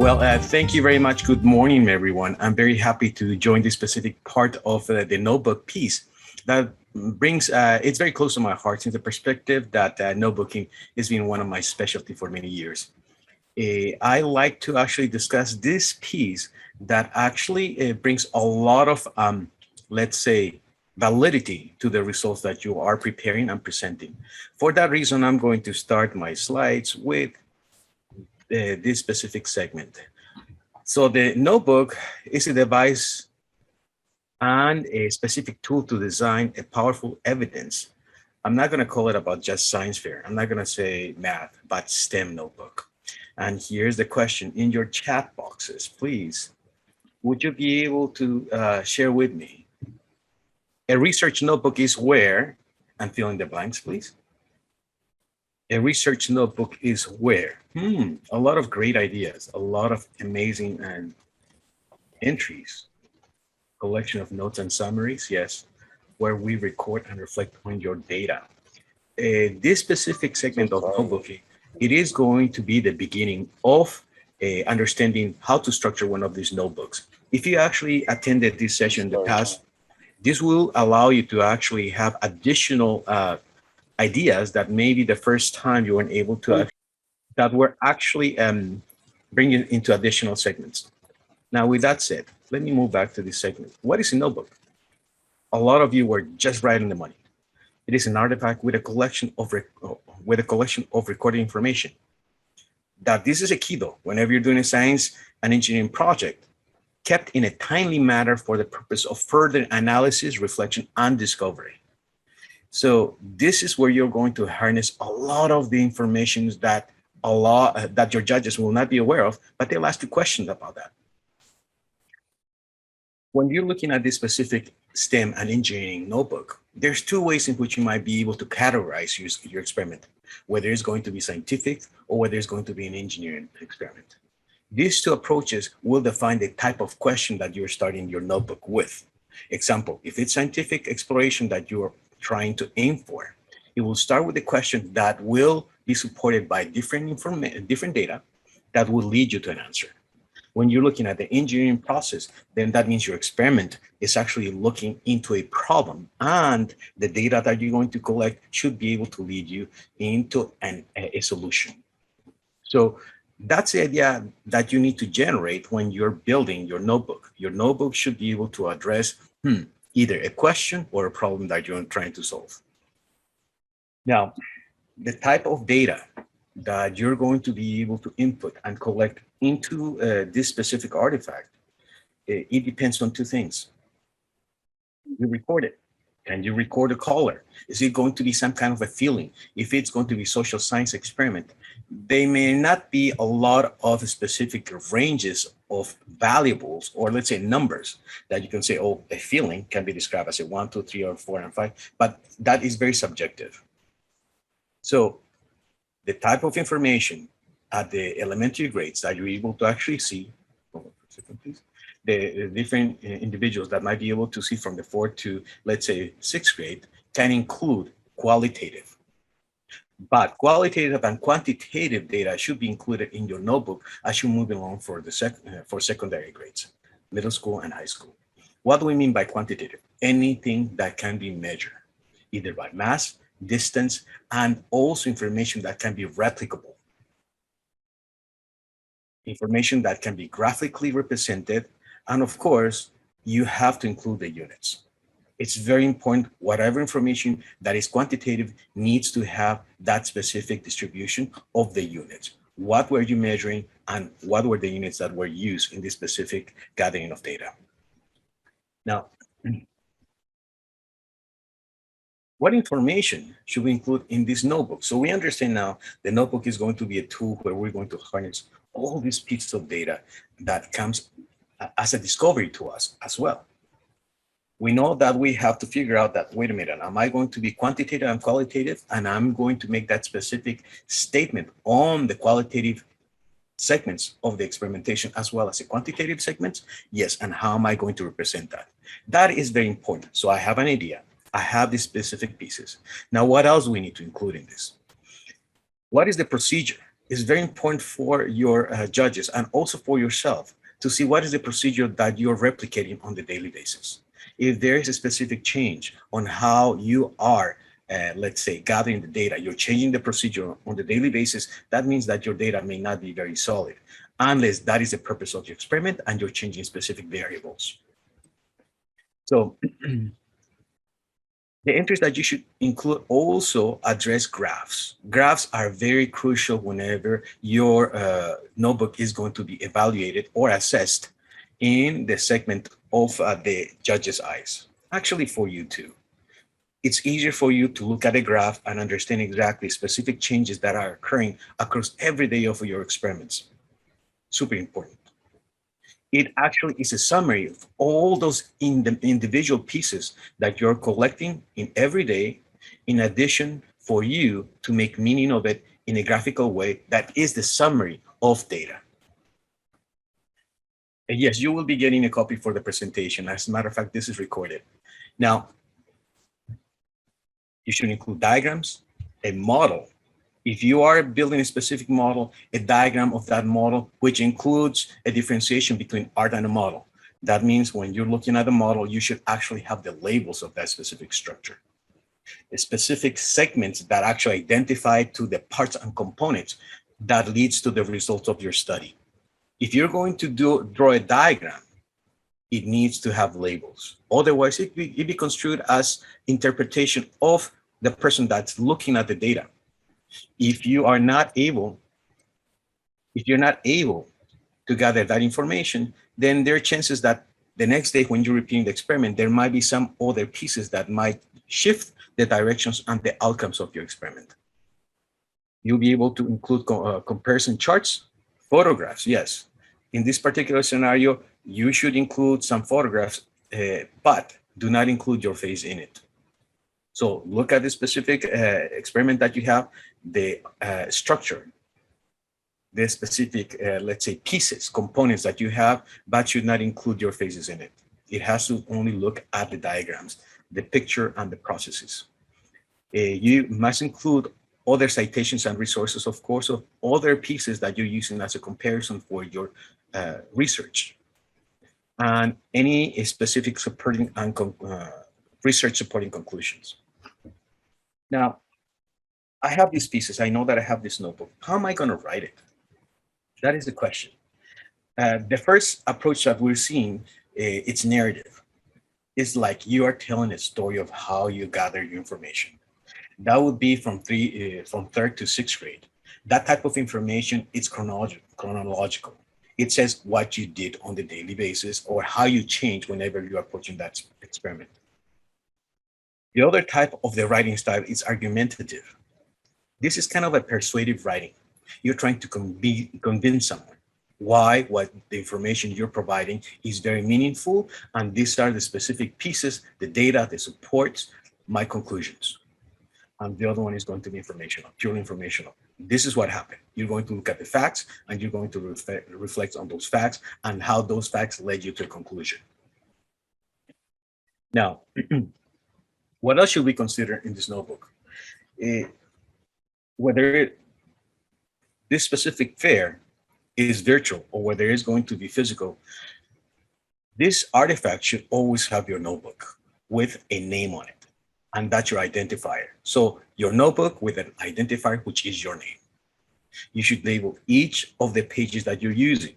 Thank you very much. Good morning, everyone. I'm very happy to join this specific part of the notebook piece that brings, it's very close to my heart since the perspective that notebooking has been one of my specialty for many years. I like to actually discuss this piece that actually brings a lot of, let's say, validity to the results that you are preparing and presenting. For that reason, I'm going to start my slides with this specific segment. So the notebook is a device and a specific tool to design a powerful evidence. I'm not going to call it about just science fair. I'm not going to say math, but STEM notebook. And here's the question in your chat boxes, please. Would you be able to share with me? A research notebook is where, and fill in the blanks, please. A research notebook is where? A lot of great ideas, a lot of amazing entries, collection of notes and summaries, yes, where we record and reflect on your data. This specific segment of notebooking, it is going to be the beginning of understanding how to structure one of these notebooks. If you actually attended this session in the past, this will allow you to actually have additional ideas that maybe the first time you weren't able to, that were actually bringing into additional segments. Now, with that said, let me move back to this segment. What is a notebook? A lot of you were just right in the money. It is an artifact with a collection of recorded information. That this is a key though, whenever you're doing a science and engineering project, kept in a timely manner for the purpose of further analysis, reflection, and discovery. So this is where you're going to harness a lot of the information that that your judges will not be aware of, but they'll ask you questions about that. When you're looking at this specific STEM and engineering notebook, there's two ways in which you might be able to categorize your experiment, whether it's going to be scientific or whether it's going to be an engineering experiment. These two approaches will define the type of question that you're starting your notebook with. Example, if it's scientific exploration that you're trying to aim for, it will start with a question that will be supported by different data that will lead you to an answer. When you're looking at the engineering process, then that means your experiment is actually looking into a problem, and the data that you're going to collect should be able to lead you into a solution. So that's the idea that you need to generate when you're building your notebook. Your notebook should be able to address either a question or a problem that you're trying to solve. Now, the type of data that you're going to be able to input and collect into this specific artifact, it depends on two things. You record it. Can you record a caller? Is it going to be some kind of a feeling? If it's going to be social science experiment, they may not be a lot of specific ranges of variables, or let's say numbers that you can say, oh, a feeling can be described as a 1, 2, 3, or 4, and 5, but that is very subjective. So the type of information at the elementary grades that you're able to actually see, the different individuals that might be able to see from the 4th to, let's say, 6th grade can include qualitative. But qualitative and quantitative data should be included in your notebook as you move along for secondary grades, middle school and high school. What do we mean by quantitative? Anything that can be measured, either by mass, distance, and also information that can be replicable. Information that can be graphically represented, and of course, you have to include the units. It's very important, whatever information that is quantitative needs to have that specific distribution of the units. What were you measuring and what were the units that were used in this specific gathering of data? Now, what information should we include in this notebook? So we understand now the notebook is going to be a tool where we're going to harness all these pieces of data that comes as a discovery to us as well. We know that we have to figure out that, wait a minute, am I going to be quantitative and qualitative? And I'm going to make that specific statement on the qualitative segments of the experimentation as well as the quantitative segments? Yes, and how am I going to represent that? That is very important. So I have an idea. I have these specific pieces. Now, what else do we need to include in this? What is the procedure? It's very important for your judges and also for yourself to see what is the procedure that you're replicating on the daily basis. If there is a specific change on how you are, let's say, gathering the data, you're changing the procedure on the daily basis, that means that your data may not be very solid, unless that is the purpose of your experiment and you're changing specific variables. So the entries that you should include also address graphs. Graphs are very crucial whenever your notebook is going to be evaluated or assessed in the segment of the judge's eyes. Actually, for you too. It's easier for you to look at a graph and understand exactly specific changes that are occurring across every day of your experiments. Super important. It actually is a summary of all those individual pieces that you're collecting in every day, in addition for you to make meaning of it in a graphical way that is the summary of data. And yes, you will be getting a copy for the presentation. As a matter of fact, this is recorded. Now, you should include diagrams, a model. If you are building a specific model, a diagram of that model, which includes a differentiation between art and a model. That means when you're looking at the model, you should actually have the labels of that specific structure. The specific segments that actually identify to the parts and components that leads to the results of your study. If you're going to draw a diagram, it needs to have labels. Otherwise, it be construed as interpretation of the person that's looking at the data. If you're not able to gather that information, then there are chances that the next day when you're repeating the experiment, there might be some other pieces that might shift the directions and the outcomes of your experiment. You'll be able to include comparison charts, photographs, yes. In this particular scenario, you should include some photographs, but do not include your face in it. So look at the specific experiment that you have, the structure, the specific, let's say, pieces, components that you have, but should not include your faces in it. It has to only look at the diagrams, the picture, and the processes. You must include other citations and resources, of course, of other pieces that you're using as a comparison for your research. And any specific supporting and research supporting conclusions. Now, I have these pieces. I know that I have this notebook. How am I going to write it? That is the question. The first approach that we're seeing, it's narrative. It's like you are telling a story of how you gather your information. That would be from third to sixth grade. That type of information is chronological. It says what you did on the daily basis or how you change whenever you are approaching that experiment. The other type of the writing style is argumentative. This is kind of a persuasive writing. You're trying to convince someone why what the information you're providing is very meaningful, and these are the specific pieces, the data, the supports, my conclusions. And the other one is going to be informational, purely informational. This is what happened. You're going to look at the facts, and you're going to reflect on those facts and how those facts led you to a conclusion. Now, what else should we consider in this notebook? Whether this specific fair is virtual or whether it's going to be physical, this artifact should always have your notebook with a name on it, and that's your identifier. So your notebook with an identifier, which is your name. You should label each of the pages that you're using,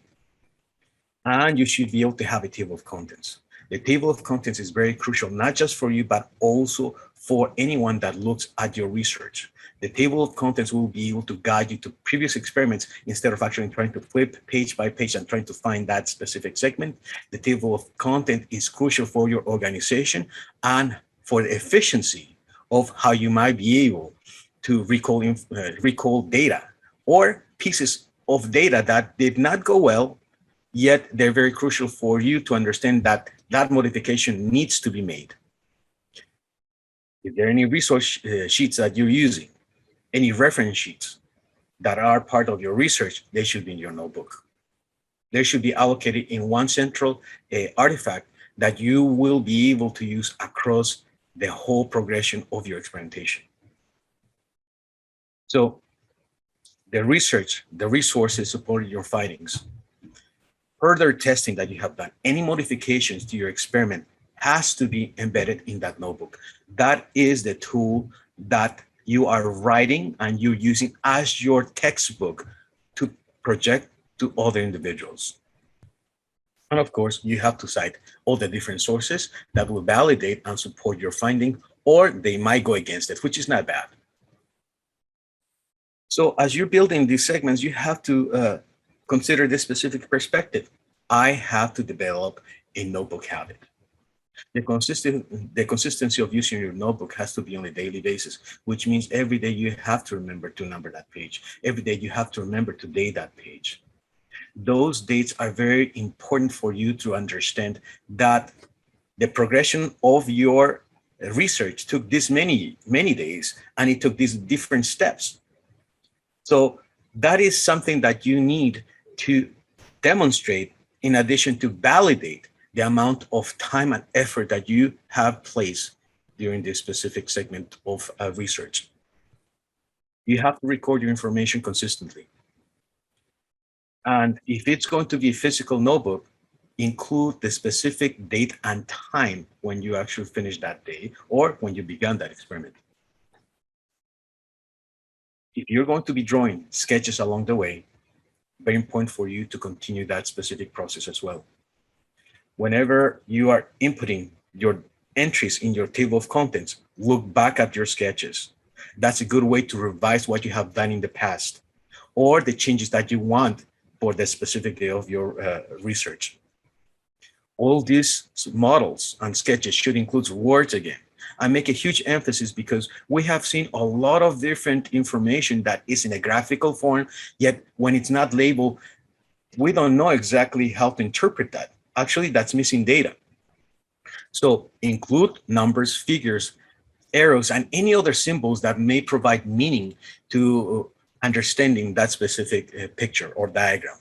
and you should be able to have a table of contents. The table of contents is very crucial, not just for you, but also for anyone that looks at your research. The table of contents will be able to guide you to previous experiments instead of actually trying to flip page by page and trying to find that specific segment. The table of content is crucial for your organization and for the efficiency of how you might be able to recall data or pieces of data that did not go well, yet they're very crucial for you to understand that that modification needs to be made. If there are any resource sheets that you're using, any reference sheets that are part of your research, they should be in your notebook. They should be allocated in one central artifact that you will be able to use across the whole progression of your experimentation. So the research, the resources supporting your findings, further testing that you have done, any modifications to your experiment has to be embedded in that notebook. That is the tool that you are writing and you're using as your textbook to project to other individuals. And of course, you have to cite all the different sources that will validate and support your finding, or they might go against it, which is not bad. So as you're building these segments, you have to consider this specific perspective. I have to develop a notebook habit. The consistency of using your notebook has to be on a daily basis, which means every day you have to remember to number that page. Every day you have to remember to date that page. Those dates are very important for you to understand that the progression of your research took this many days, and it took these different steps. So that is something that you need to demonstrate in addition to validate the amount of time and effort that you have placed during this specific segment of research. You have to record your information consistently. And if it's going to be a physical notebook, include the specific date and time when you actually finish that day or when you began that experiment. If you're going to be drawing sketches along the way, very important for you to continue that specific process as well. Whenever you are inputting your entries in your table of contents, look back at your sketches. That's a good way to revise what you have done in the past or the changes that you want for the specific day of your research. All these models and sketches should include words again. I make a huge emphasis because we have seen a lot of different information that is in a graphical form, yet when it's not labeled, we don't know exactly how to interpret that. Actually, that's missing data. So include numbers, figures, arrows, and any other symbols that may provide meaning to understanding that specific picture or diagram.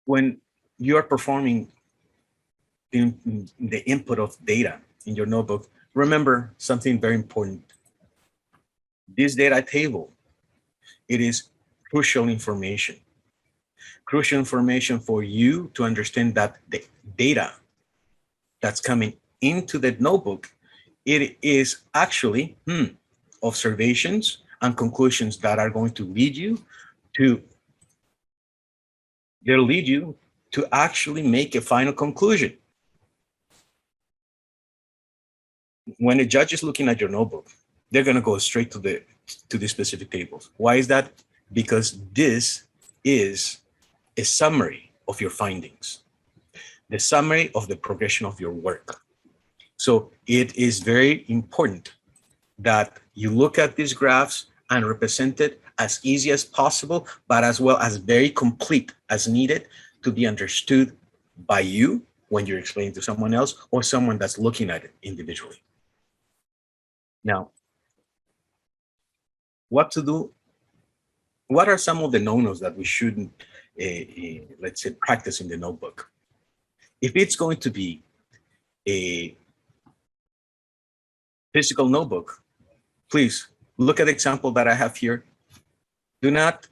When you are performing the input of data in your notebook, remember something very important. This data table, it is crucial information. Crucial information for you to understand that the data that's coming into the notebook, it is actually observations and conclusions that are going to lead you to, they'll lead you to actually make a final conclusion. When a judge is looking at your notebook, they're going to go straight to the specific tables. Why is that? Because this is a summary of your findings, the summary of the progression of your work. So it is very important that you look at these graphs and represent it as easy as possible, but as well as very complete as needed to be understood by you when you're explaining to someone else or someone that's looking at it individually. Now, what to do? What are some of the no-nos that we shouldn't, let's say, practice in the notebook? If it's going to be a physical notebook, please look at the example that I have here. Do not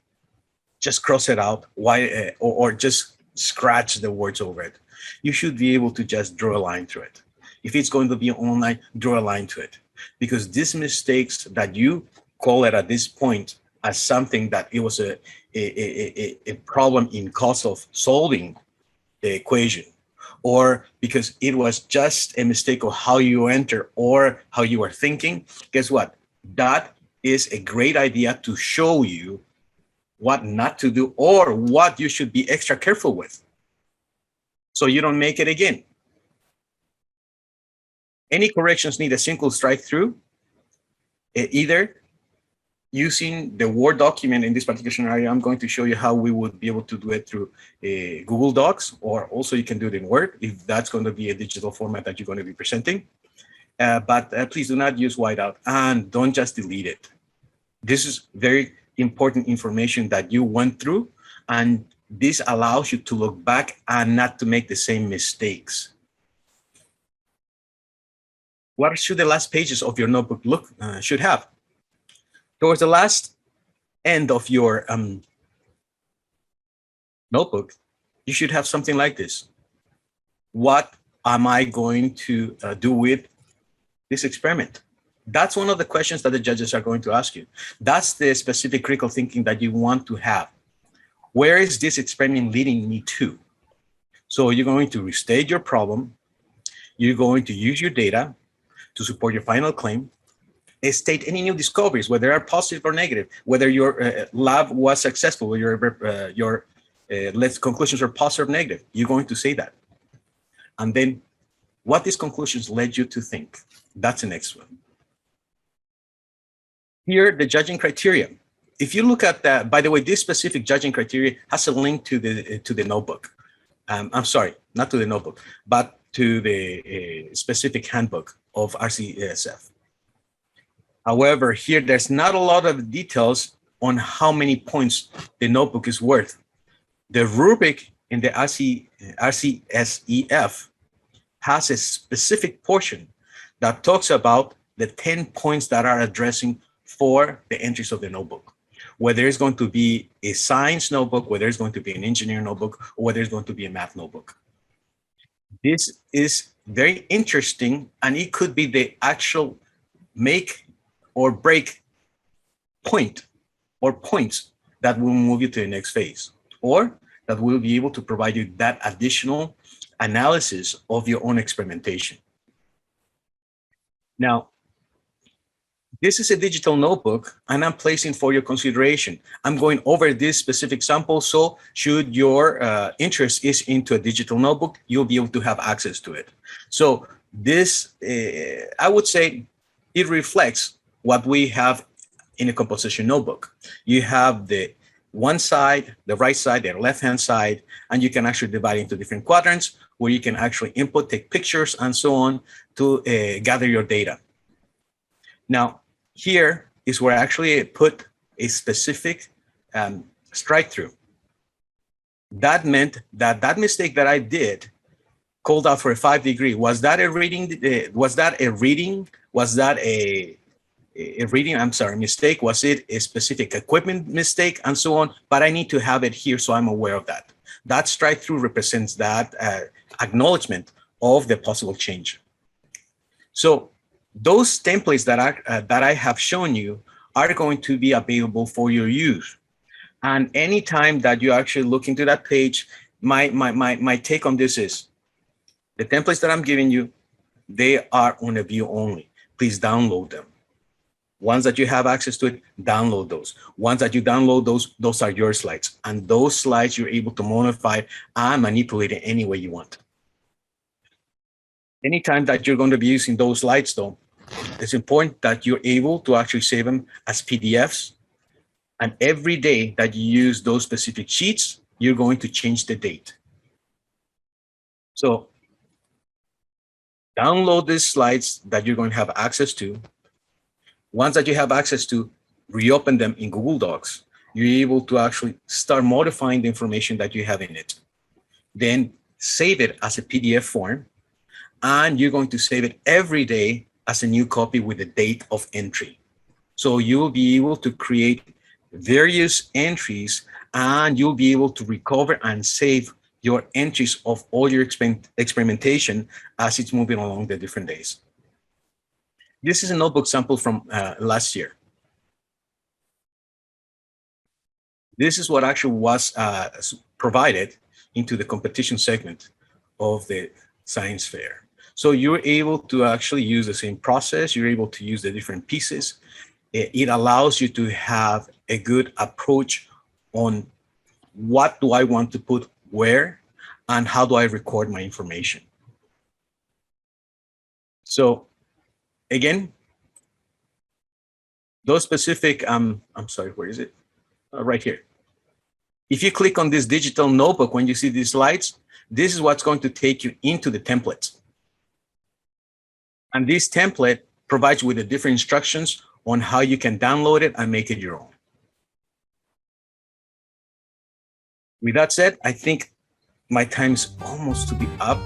just cross it out or just scratch the words over it. You should be able to just draw a line through it. If it's going to be online, draw a line to it. Because these mistakes that you call it at this point as something that it was a problem in cost of solving the equation, or because it was just a mistake of how you enter or how you are thinking, guess what? That is a great idea to show you what not to do or what you should be extra careful with so you don't make it again. Any corrections need a single strike through, either using the Word document. In this particular scenario, I'm going to show you how we would be able to do it through Google Docs, or also you can do it in Word if that's going to be a digital format that you're going to be presenting. But please do not use whiteout and don't just delete it. This is very important information that you went through, and this allows you to look back and not to make the same mistakes. What should the last pages of your notebook should have? Towards the last end of your notebook, you should have something like this. What am I going to do with this experiment? That's one of the questions that the judges are going to ask you. That's the specific critical thinking that you want to have. Where is this experiment leading me to? So you're going to restate your problem. You're going to use your data to support your final claim. State any new discoveries, whether they are positive or negative, whether your lab was successful, whether your conclusions are positive or negative. You're going to say that. And then what these conclusions led you to think. That's the next one. Here, the judging criteria. If you look at that, by the way, this specific judging criteria has a link to the notebook. I'm sorry, not to the notebook, but to the specific handbook of RCSF. However, here, there's not a lot of details on how many points the notebook is worth. The rubric in the RCSEF has a specific portion that talks about the 10 points that are addressing for the entries of the notebook. Whether it's going to be a science notebook, whether it's going to be an engineering notebook, or whether it's going to be a math notebook. This is very interesting, and it could be the actual make or break point or points that will move you to the next phase, or that will be able to provide you that additional analysis of your own experimentation. Now, this is a digital notebook, and I'm placing for your consideration. I'm going over this specific sample, so should your interest is into a digital notebook, you'll be able to have access to it. So this, I would say, it reflects what we have in a composition notebook. You have the one side, the right side, the left-hand side, and you can actually divide into different quadrants where you can actually input, take pictures, and so on to gather your data. Now, here is where I actually put a specific strike through. That meant that that mistake that I did called out for a 5 degree. Was that a reading? Was that a reading? Was that a reading? I'm sorry, mistake? Was it a specific equipment mistake, and so on? But I need to have it here so I'm aware of that. That strike through represents that acknowledgement of the possible change. So those templates that I have shown you are going to be available for your use. And anytime that you actually look into that page, my take on this is the templates that I'm giving you, they are on a view only. Please download them. Once that you have access to it, download those. Once that you download those are your slides. And those slides you're able to modify and manipulate it any way you want. Anytime that you're going to be using those slides, though, it's important that you're able to actually save them as PDFs. And every day that you use those specific sheets, you're going to change the date. So download these slides that you're going to have access to. Once that you have access to, reopen them in Google Docs. You're able to actually start modifying the information that you have in it. Then save it as a PDF form. And you're going to save it every day as a new copy with the date of entry. So you'll be able to create various entries, and you'll be able to recover and save your entries of all your experimentation as it's moving along the different days. This is a notebook sample from last year. This is what actually was provided into the competition segment of the science fair. So you're able to actually use the same process. You're able to use the different pieces. It allows you to have a good approach on what do I want to put where and how do I record my information. So again, those specific, I'm sorry, where is it? Right here. If you click on this digital notebook, when you see these slides, this is what's going to take you into the templates. And this template provides you with the different instructions on how you can download it and make it your own. With that said, I think my time's almost to be up.